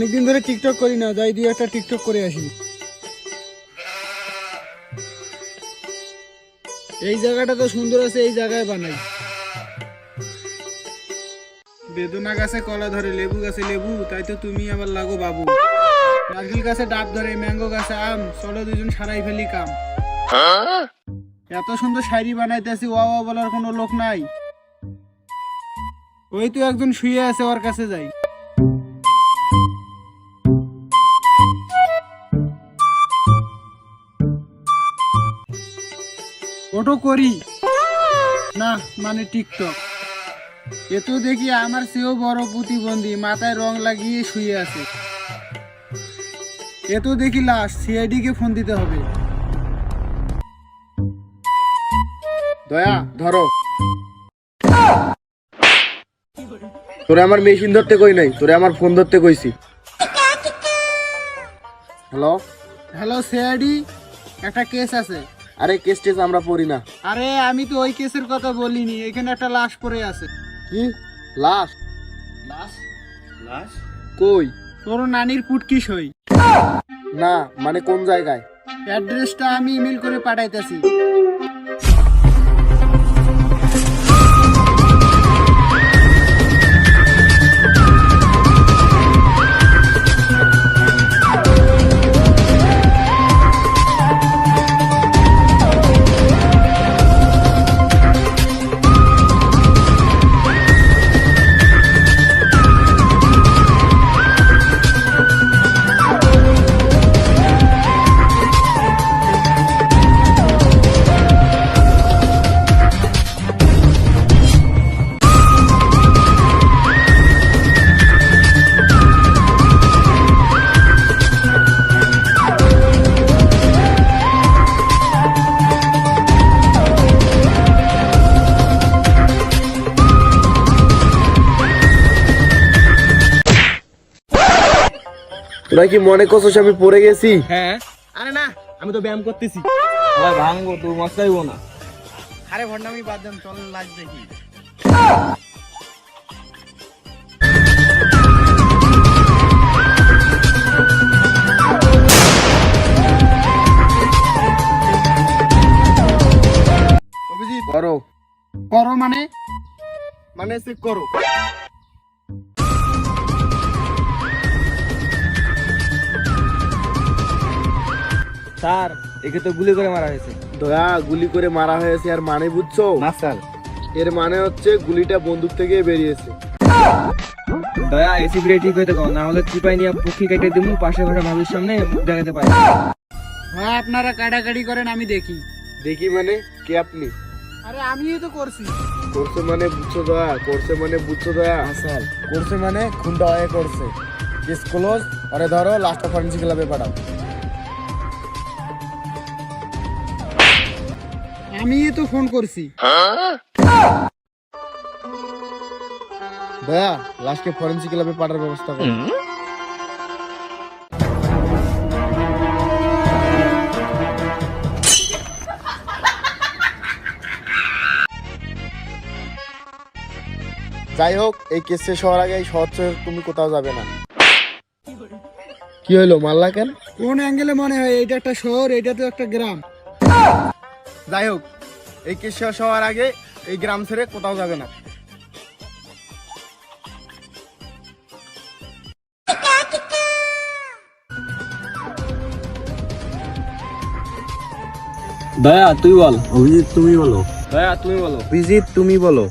অনেকদিন ধরে টিকটক করি না, যাই দিয়ে একটা টিকটক করে আসি। এই জায়গাটা তো সুন্দর আছে, এই জায়গায় বানাই। বেদনা গাছে কলা ধরে, লেবু গাছে লেবু, তাই তো তুমি আবার লাগো বাবু। নারকেল গাছে ডাব ধরে, ম্যাঙ্গো গাছে আম, চলো দুজন সারাই ফেলি কাম। এত সুন্দর শায়রি বানাইতেছি, ওয়া ওয়া বলার কোনো লোক নাই। ওই তো একজন শুয়ে আছে, ওর কাছে যাই। ওটো করি না মানে টিকটক। এ তো দেখি আমার চেয়েও বড় প্রতিবন্ধী, মাথায় রং লাগিয়ে শুয়ে আছে। এ তো দেখি লাশ, সিআইডি কে ফোন দিতে হবে। দয়া ধরো। তোরে আমার মেশিন ধরতে কই নাই, তোরে আমার ফোন ধরতে কইছি। হ্যালো হ্যালো সিআইডি, একটা কেস আছে। আরে কেস টেস আমরা পড়ি না। আরে আমি তো ওই কেসের কথা বলিনি, এখানে একটা লাশ পড়ে আছে। কি লাশ? লাশ লাশ কই? তোর নানির পুটকি সই। না মানে কোন জায়গায়? অ্যাড্রেসটা আমি ইমেল করে পাঠাইতেছি। তোরা কি মনে করছিস আমি পড়ে গেছি? হ্যাঁ। আরে না, আমি তো ব্যায়াম করতেছি। ভাই ভাঙবো তো, মশলাইবো না। আরে ভন্ডামি বাদ দেন, চল লাশ দেখি। অভিজিৎ করো। করো মানে? মানে চেক করো। স্যার, একে তো গুলি করে মারা হয়েছে। দয়া গুলি করে মারা হয়েছে, আর মানে বুঝছো? না স্যার। এর মানে হচ্ছে গুলিটা বন্দুক থেকে বেরিয়েছে। দয়া এসি ব্রেক ঠিক হইতে কও, না হলে চিপাই নিয়ে পক্ষী কেটে দিমু, পাশে পাশে মানুষের সামনে মুখ দেখাতে পারি। হ্যাঁ আপনারা কাটাকাটি করেন, আমি দেখি। দেখি মানে কে আপনি? আরে আমিই তো করছি। করছে মানে বুঝছো দয়া? করছে মানে বুঝছো দয়া? স্যার, করছে মানে খুনটা হয়ে করছে। Case close. আরে ধরো, লাস্টটা ফরেনসিক ল্যাবে পাঠাও। আমিই তো ফোন করছি। দয়া লাস্টকে ফরেনসিক ল্যাবে পাঠার ব্যবস্থা করো। যাই হোক, এই কেস শেষ হওয়ার আগে এই শহর ছেড়ে তুমি কোথাও যাবে না। কি হইলো, মারলা কেন? কোন অ্যাঙ্গেলে মনে হয় এটা একটা শহর, এটা তো একটা গ্রাম? যাই হোক, এই কেস শেষ হওয়ার আগে এই গ্রাম ছেড়ে কোথাও যাবে না। দয়া তুই বল। অভিজিৎ তুমি বলো। দয়া তুমি বলো। অভিজিৎ তুমি বলো।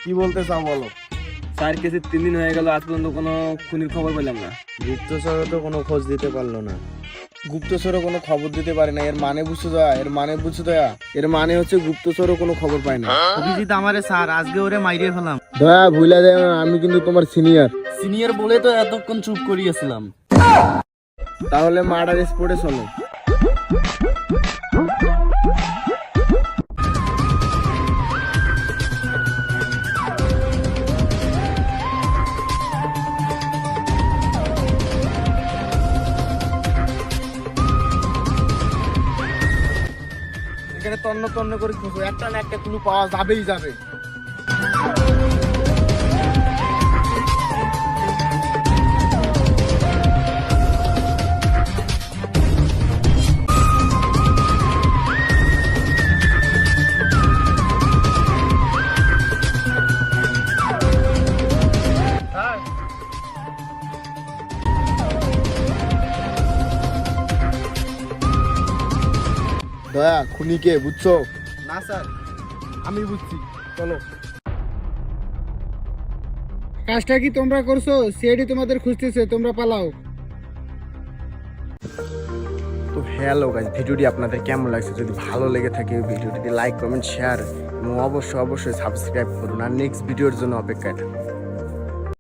কি বলতে চাও বলো। স্যার, কেসে 3 দিন হয়ে গেল, আজ পর্যন্ত কোনো খুনির খবর পেলাম না। গুপ্তচরও তো কোনো খোঁজ দিতে পারলো না। গুপ্তচরও কোনো খবর দিতে পারে না। এর মানে বুঝছো দয়া? এর মানে বুঝছো দয়া? এর মানে হচ্ছে গুপ্তচরও কোনো খবর পায় না। অভিজিৎ আমারে স্যার, আজকে ওরে মাইরে ফেলাম। দয়া ভুলে যায় না, আমি কিন্তু তোমার সিনিয়র। সিনিয়র বলে তো এতক্ষণ চুপ করিয়েছিলাম। তাহলে মার্ডার স্পটে চলো। এখানে তন্ন তন্ন করে খুঁজো, একটা না একটা ক্লু পাওয়া যাবেই যাবে। খুনিকে বুঝছো? না স্যার, আমি বুঝছি, চলো। কাজটা কি তোমরা করছো? সিআইডি তোমাদের খুঁজতেছে, তোমরা পালাও। তো হ্যালো গাইস, ভিডিওটি আপনাদের কেমন লাগছে? যদি ভালো লেগে থাকে ভিডিওটিতে লাইক কমেন্ট শেয়ার এবং অবশ্যই সাবস্ক্রাইব করুন আর নেক্সট ভিডিওর জন্য অপেক্ষায় থাকুন।